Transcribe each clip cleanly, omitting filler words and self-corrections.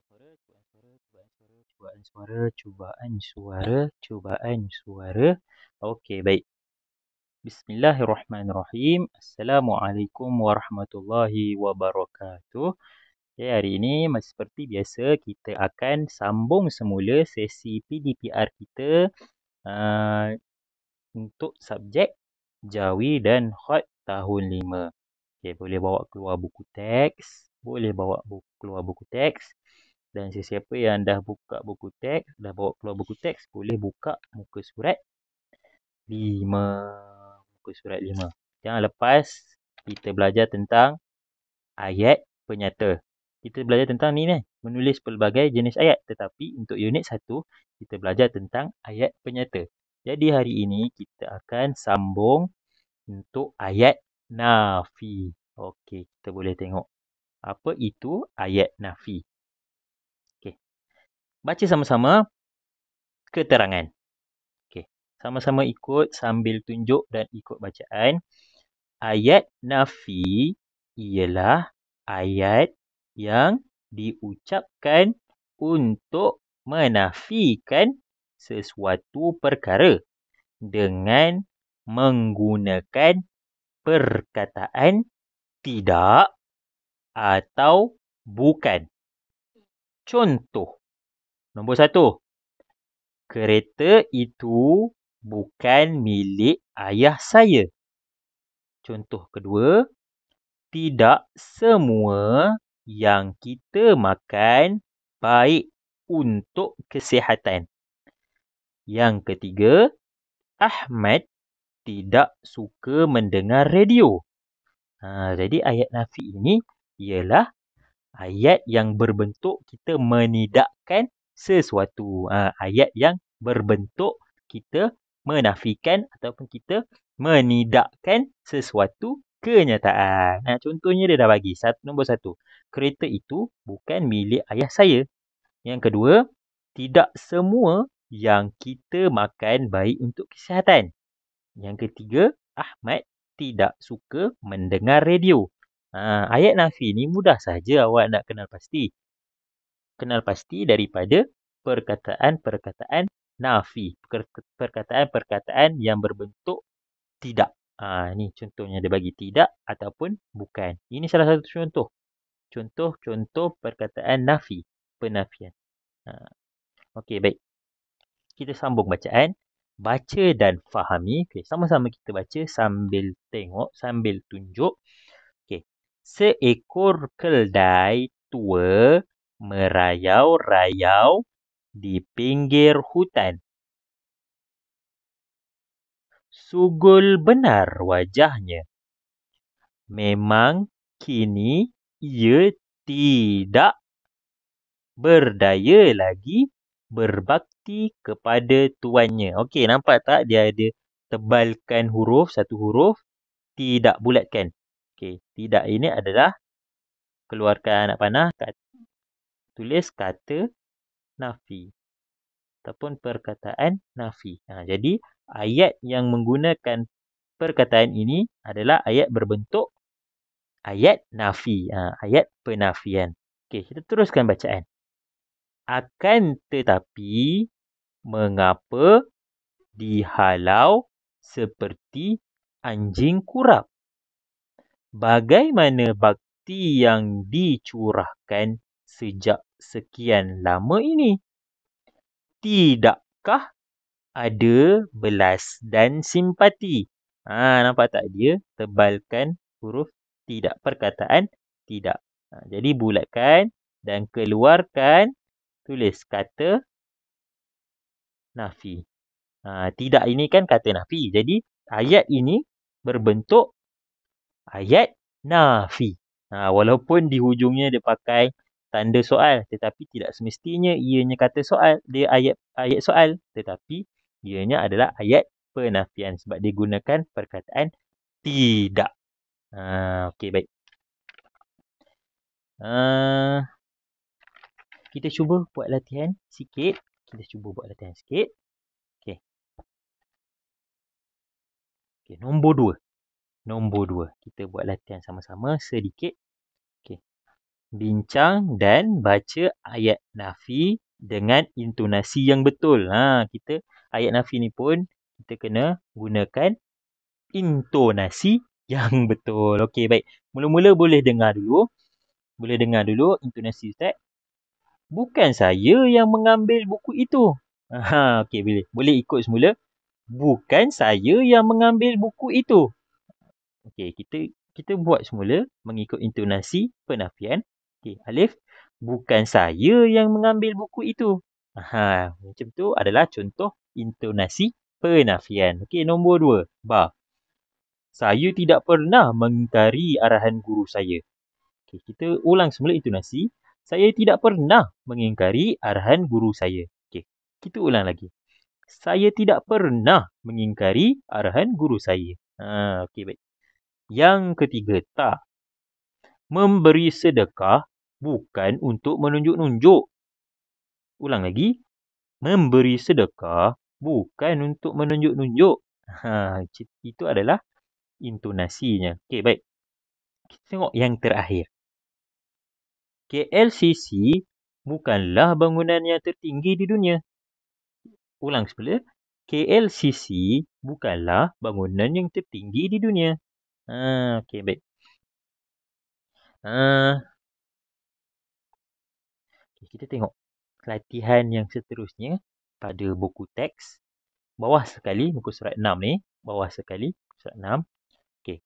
suara, cubaan suara, cubaan suara, cubaan suara. Okey, baik. Bismillahirrahmanirrahim. Assalamualaikum warahmatullahi wabarakatuh. Okay, hari ini seperti biasa kita akan sambung semula sesi PDPR kita untuk subjek Jawi dan Khat tahun 5. Okay, boleh bawa keluar buku teks, keluar buku teks. Dan sesiapa yang dah buka buku teks, dah bawa keluar buku teks, boleh buka muka surat 5. Muka surat 5. Jangan lepas kita belajar tentang ayat penyata. Kita belajar tentang ni, menulis pelbagai jenis ayat. Tetapi untuk unit 1, kita belajar tentang ayat penyata. Jadi hari ini kita akan sambung untuk ayat nafi. Okey, kita boleh tengok apa itu ayat nafi. Okey. Baca sama-sama keterangan. Okey. Sama-sama ikut sambil tunjuk dan ikut bacaan. Ayat nafi ialah ayat yang diucapkan untuk menafikan sesuatu perkara dengan menggunakan perkataan tidak atau bukan. Contoh. Nombor 1. Kereta itu bukan milik ayah saya. Contoh kedua. Tidak semua yang kita makan baik untuk kesihatan. Yang ketiga. Ahmad tidak suka mendengar radio. Jadi ayat nafi ini ialah ayat yang berbentuk kita menidakkan sesuatu. Ayat yang berbentuk kita menafikan ataupun kita menidakkan sesuatu kenyataan. Contohnya dia dah bagi. Nombor 1. Kereta itu bukan milik ayah saya. Yang kedua. Tidak semua yang kita makan baik untuk kesihatan. Yang ketiga. Ahmad tidak suka mendengar radio. Ayat nafi ni mudah saja awak nak kenal pasti. Kenal pasti daripada perkataan-perkataan nafi. Perkataan-perkataan yang berbentuk tidak. Ni contohnya dia bagi tidak ataupun bukan. Ini salah satu contoh. Contoh-contoh perkataan nafi. Penafian. Okey, baik. Kita sambung bacaan. Baca dan fahami. Okay, sama-sama kita baca sambil tengok, sambil tunjuk. Okay. Seekor keldai tua merayau-rayau di pinggir hutan. Sugul benar wajahnya. Memang kini ia tidak berdaya lagi berbakti kepada tuannya. Okey, nampak tak dia ada tebalkan huruf, satu huruf, tidak bulatkan. Okey, tidak ini adalah keluarkan anak panah, tulis kata nafi ataupun perkataan nafi. Jadi ayat yang menggunakan perkataan ini adalah ayat berbentuk ayat nafi, ayat penafian. Okey, kita teruskan bacaan. Akan tetapi, mengapa dihalau seperti anjing kurap? Bagaimana bakti yang dicurahkan sejak sekian lama ini? Tidakkah ada belas dan simpati? Nampak tak dia tebalkan huruf tidak, perkataan tidak. Jadi bulatkan dan keluarkan, tulis kata nafi. Tidak ini kan kata nafi. Jadi ayat ini berbentuk ayat nafi. Walaupun di hujungnya dia pakai tanda soal, tetapi tidak semestinya ianya kata soal, dia ayat soal, tetapi ianya adalah ayat penafian sebab dia gunakan perkataan tidak. Okey, baik. Kita cuba buat latihan sikit. Okey. Okey, nombor 2. Kita buat latihan sama-sama sedikit. Okey. bincang dan baca ayat nafi dengan intonasi yang betul. Kita ayat nafi ni pun kita kena gunakan intonasi yang betul. Okey, baik. Mula-mula boleh dengar dulu. Boleh dengar dulu intonasi Ustaz. Bukan saya yang mengambil buku itu. Okey, boleh. Boleh ikut semula. Bukan saya yang mengambil buku itu. Okey, kita buat semula mengikut intonasi penafian. Okey, alif. Bukan saya yang mengambil buku itu. Macam tu adalah contoh intonasi penafian. Okey, nombor 2. Ba. Saya tidak pernah mengingkari arahan guru saya. Okey, kita ulang semula intonasi. Saya tidak pernah mengingkari arahan guru saya. Okey, kita ulang lagi. Saya tidak pernah mengingkari arahan guru saya. Okey, baik. Yang ketiga, ta. Memberi sedekah bukan untuk menunjuk-nunjuk. Ulang lagi. Memberi sedekah bukan untuk menunjuk-nunjuk. Itu adalah intonasinya. Okey, baik. Kita tengok yang terakhir. KLCC bukanlah bangunan yang tertinggi di dunia. Ulang semula. KLCC bukanlah bangunan yang tertinggi di dunia. Okey, baik. Kita tengok latihan yang seterusnya pada buku teks. Bawah sekali, muka surat 6 ni. Bawah sekali, surat 6. Okey.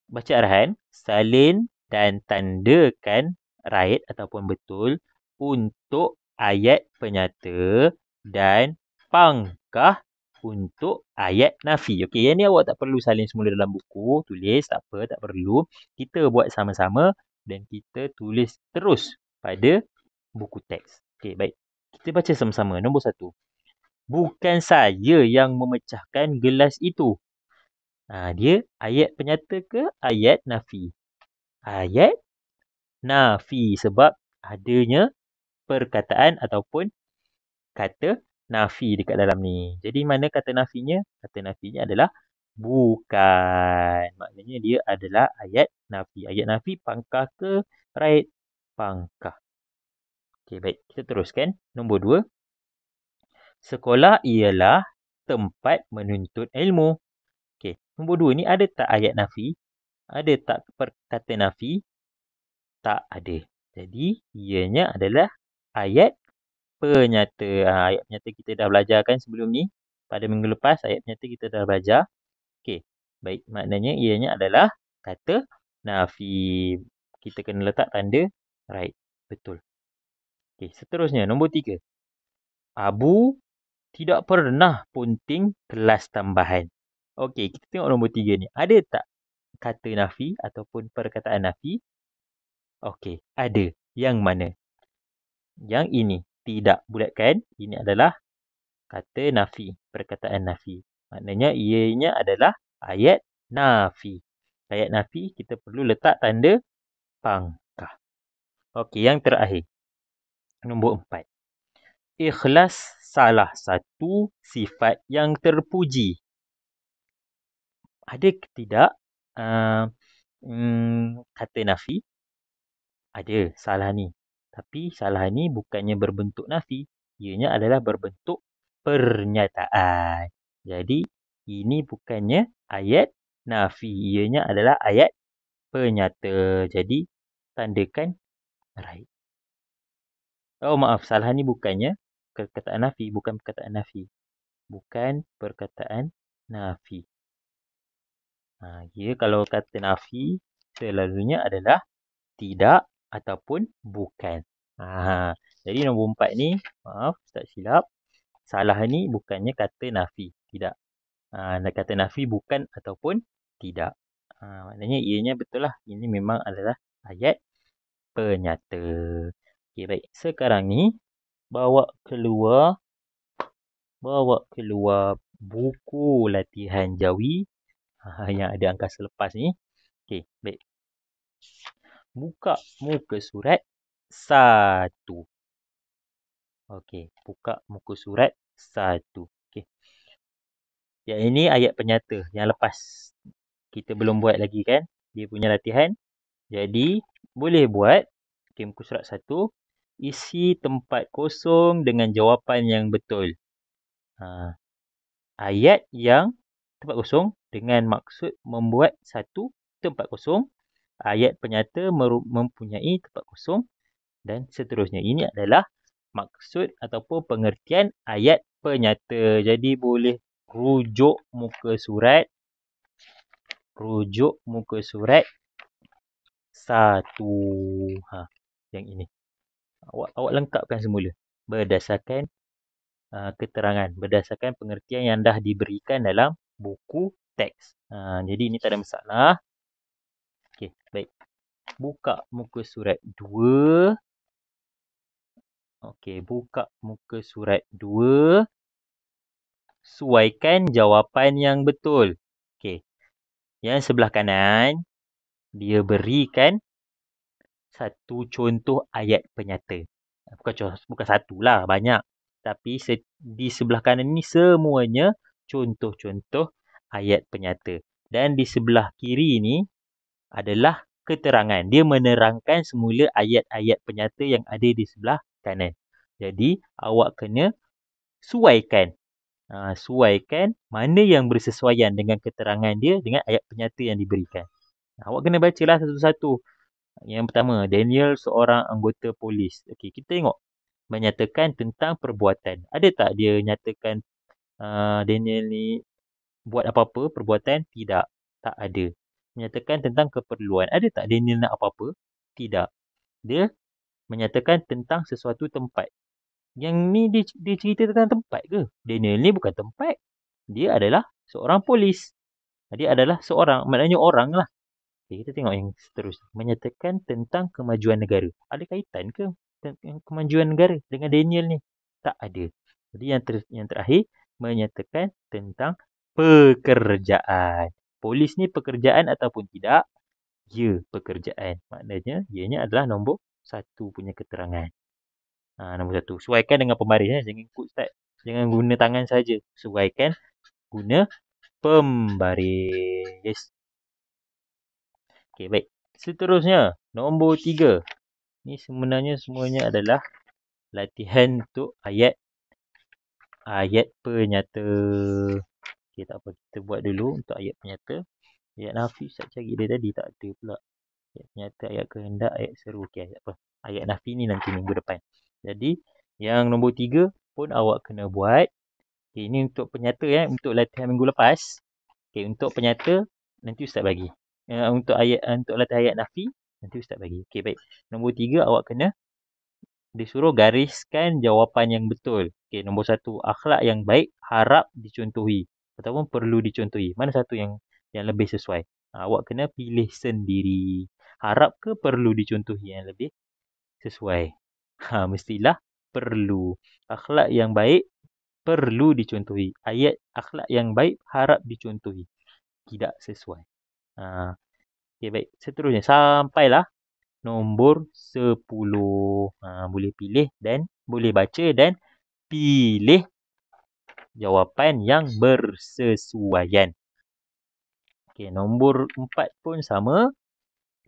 Baca arahan. Salin dan tandakan right ataupun betul untuk ayat penyata dan pangkah untuk ayat nafi. Okey, yang ni awak tak perlu salin semula dalam buku. Tulis, tak apa, tak perlu. Kita buat sama-sama dan kita tulis terus pada buku teks. Okey, baik. Kita baca sama-sama. Nombor 1. Bukan saya yang memecahkan gelas itu. Dia ayat penyata ke ayat nafi? Ayat nafi sebab adanya perkataan ataupun kata nafi dekat dalam ni. Jadi mana kata nafinya? Kata nafinya adalah bukan. Maknanya dia adalah ayat nafi. Ayat nafi pangkah ke right? Pangkah. Okey, baik. Kita teruskan. Nombor 2. Sekolah ialah tempat menuntut ilmu. Okey, nombor 2 ni ada tak ayat nafi? Ada tak perkata nafi? Tak ada. Jadi, ianya adalah ayat penyata. Ayat penyata kita dah belajar kan sebelum ni. Pada minggu lepas, ayat penyata kita dah belajar. Okey, baik. Maknanya ianya adalah kata nafi. Kita kena letak tanda right. Betul. Okey, seterusnya. Nombor 3. Abu tidak pernah punting kelas tambahan. Okey, kita tengok nombor 3 ni. Ada tak kata nafi ataupun perkataan nafi? Okey, ada. Yang mana? Yang ini. Tidak. Bulatkan. Ini adalah kata nafi. Perkataan nafi. Maknanya ianya adalah ayat nafi. Ayat nafi kita perlu letak tanda pangkah. Okey, yang terakhir. Nombor 4. Ikhlas salah satu sifat yang terpuji. Ada ke tidak kata nafi? Ada salah ni. Tapi salah ni bukannya berbentuk nafi. Ianya adalah berbentuk pernyataan. Jadi ini bukannya ayat nafi. Ianya adalah ayat penyata. Jadi tandakan right. Oh maaf, salah ni bukannya perkataan nafi. Bukan perkataan nafi. Bukan perkataan nafi. Kalau kata nafi selalunya adalah tidak ataupun bukan. Jadi nombor 4 ni, maaf Ustaz silap. Salah ni bukannya kata nafi. Tidak. Kata nafi bukan ataupun tidak. Maknanya ianya betul lah. Ini memang adalah ayat penyata. Okey, baik. Sekarang ni, bawa keluar buku latihan jawi yang ada angkasa lepas ni. Okey, baik. Buka muka surat 1. Okey, buka muka surat 1. Okey. Yang ini ayat penyata yang lepas. Kita belum buat lagi kan? Dia punya latihan. Jadi, boleh buat, okay, muka surat 1, isi tempat kosong dengan jawapan yang betul. Ayat yang tempat kosong dengan maksud membuat satu tempat kosong, ayat penyata mempunyai tempat kosong dan seterusnya. Ini adalah maksud ataupun pengertian ayat penyata. Jadi boleh rujuk muka surat 1. Yang ini. Awak lengkapkan semula berdasarkan keterangan, berdasarkan pengertian yang dah diberikan dalam buku teks. Jadi ini tak ada masalah. Okey, baik. Buka muka surat 2. Okey, buka muka surat 2. Suaikan jawapan yang betul. Okey. Yang sebelah kanan, dia berikan satu contoh ayat penyata. Bukan satulah, banyak. Tapi di sebelah kanan ni semuanya contoh-contoh ayat penyata. Dan di sebelah kiri ni adalah keterangan. Dia menerangkan semula ayat-ayat penyata yang ada di sebelah kanan. Jadi, awak kena suaikan. Suaikan mana yang bersesuaian dengan keterangan dia dengan ayat penyata yang diberikan. Awak kena bacalah satu-satu. Yang pertama, Daniel seorang anggota polis. Okey, kita tengok. Menyatakan tentang perbuatan. Ada tak dia nyatakan Daniel ni buat apa-apa perbuatan? Tidak. Tak ada. Menyatakan tentang keperluan. Ada tak Daniel nak apa-apa? Tidak. Dia menyatakan tentang sesuatu tempat. Yang ni dia cerita tentang tempat ke? Daniel ni bukan tempat. Dia adalah seorang polis. Dia adalah seorang, maknanya orang lah. Okay, kita tengok yang seterusnya. Menyatakan tentang kemajuan negara. Ada kaitan ke kemajuan negara dengan Daniel ni? Tak ada. Jadi yang terakhir, menyatakan tentang pekerjaan. Polis ni pekerjaan ataupun tidak? Ya, pekerjaan. Maknanya, ianya adalah nombor 1 punya keterangan. Nombor 1. Sesuaikan dengan pembaris. Jangan ikut start. Jangan guna tangan saja. Sesuaikan guna pembaris. Okey, baik. Seterusnya, nombor 3. Ni sebenarnya semuanya adalah latihan untuk ayat penyata. Okey, tak apa. Kita buat dulu untuk ayat penyata. Ayat nafi, Ustaz cari dia tadi. Tak ada pula. Ayat penyata, ayat kehendak, ayat seru. Okey, tak apa. Ayat nafi ni nanti minggu depan. Jadi, yang nombor 3 pun awak kena buat. Okay, ini untuk penyata ya, untuk latihan minggu lepas. Okay, untuk penyata nanti Ustaz bagi. Untuk latihan ayat nafi nanti Ustaz bagi. Okay, baik. Nombor 3 awak kena disuruh gariskan jawapan yang betul. Okay, nombor 1, akhlak yang baik harap dicontohi ataupun perlu dicontohi. Mana satu yang lebih sesuai? Awak kena pilih sendiri. Harap ke perlu dicontohi yang lebih sesuai? Mestilah perlu. Akhlak yang baik perlu dicontohi. Ayat akhlak yang baik harap dicontohi. Tidak sesuai. Okay, baik. Seterusnya sampailah nombor 10. Boleh pilih dan boleh baca dan pilih jawapan yang bersesuaian. Okay, nombor 4 pun sama.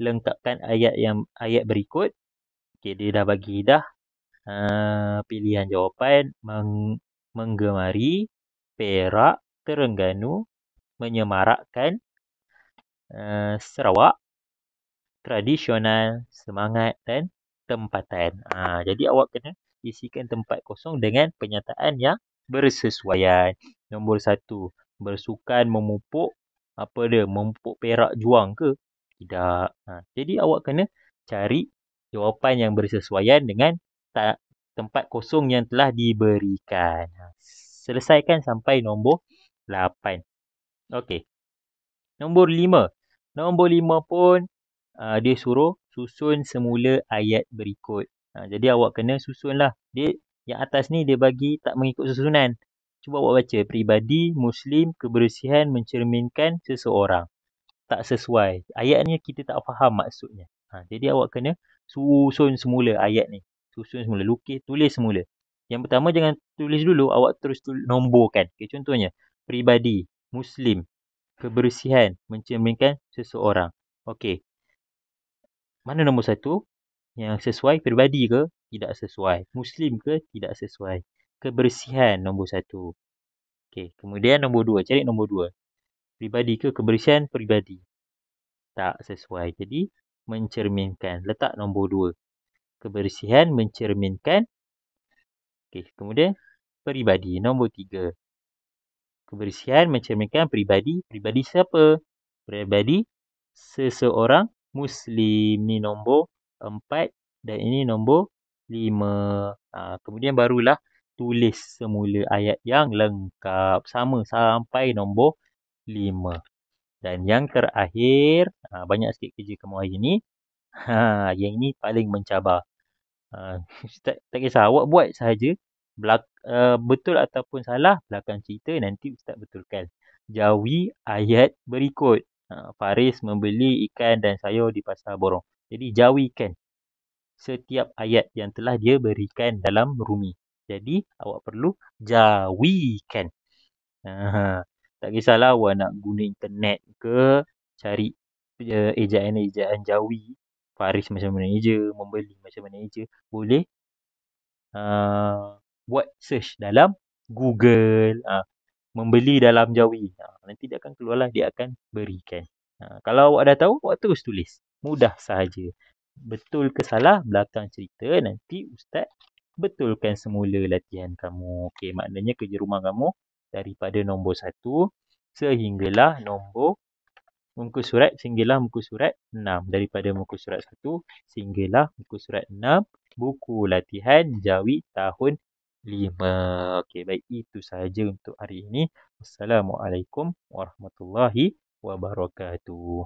Lengkapkan ayat berikut. Okay, dia dah bagi dah. Pilihan jawapan menggemari, Perak, Terengganu, menyemarakkan, Sarawak, tradisional, semangat dan tempatan. Jadi awak kena isikan tempat kosong dengan penyataan yang bersesuaian. Nombor 1, bersukan memupuk memupuk perak juang ke? Tidak. Jadi awak kena cari jawapan yang bersesuaian dengan tempat kosong yang telah diberikan. Selesaikan sampai nombor 8. Okey. Nombor 5. Nombor 5 pun dia suruh susun semula ayat berikut. Jadi awak kena susunlah. Dia yang atas ni dia bagi tak mengikut susunan. Cuba awak baca. Peribadi, Muslim, kebersihan mencerminkan seseorang. Tak sesuai. Ayat ni kita tak faham maksudnya. Jadi awak kena susun semula ayat ni. Susun semula. Tulis semula. Yang pertama jangan tulis dulu. Awak terus nomborkan. Okay, contohnya. Peribadi, Muslim, kebersihan mencerminkan seseorang. Okey. Mana nombor 1? Yang sesuai peribadi ke? Tidak sesuai. Muslim ke? Tidak sesuai. Kebersihan nombor 1. Okey, kemudian nombor 2. Cari nombor 2. Peribadi ke? Kebersihan peribadi. Tak sesuai. Jadi, mencerminkan. Letak nombor 2. Kebersihan mencerminkan. Okey, kemudian peribadi. Nombor 3. Kebersihan mencerminkan peribadi. Peribadi siapa? Peribadi seseorang Muslim. Ni nombor 4 dan ini nombor 5. Kemudian barulah tulis semula ayat yang lengkap. Sama sampai nombor 5. Dan yang terakhir, banyak sikit kerja kamu hari ni. Yang ini paling mencabar. Tak kisah, awak buat sahaja. Betul ataupun salah, belakang cerita nanti Ustaz betulkan. Jawi ayat berikut. Faris membeli ikan dan sayur di pasar borong. Jadi jawikan setiap ayat yang telah dia berikan dalam rumi. Jadi awak perlu jawikan. Tak kisahlah awak nak guna internet ke, cari ejaan-ejaan jawi. Faris macam mana eja, membeli macam mana eja. Boleh buat search dalam Google. Membeli dalam jawi. Nanti dia akan keluarlah, dia akan berikan. Kalau awak dah tahu, awak terus tulis. Mudah sahaja. Betul ke salah, belakang cerita. Nanti Ustaz betulkan semula latihan kamu. Okey, maknanya kerja rumah kamu daripada nombor 1 sehinggalah nombor muka surat 6. Daripada muka surat 1 sehinggalah muka surat 6. Buku latihan Jawi tahun 5. Okey, baik, itu sahaja untuk hari ini. Assalamualaikum warahmatullahi wabarakatuh.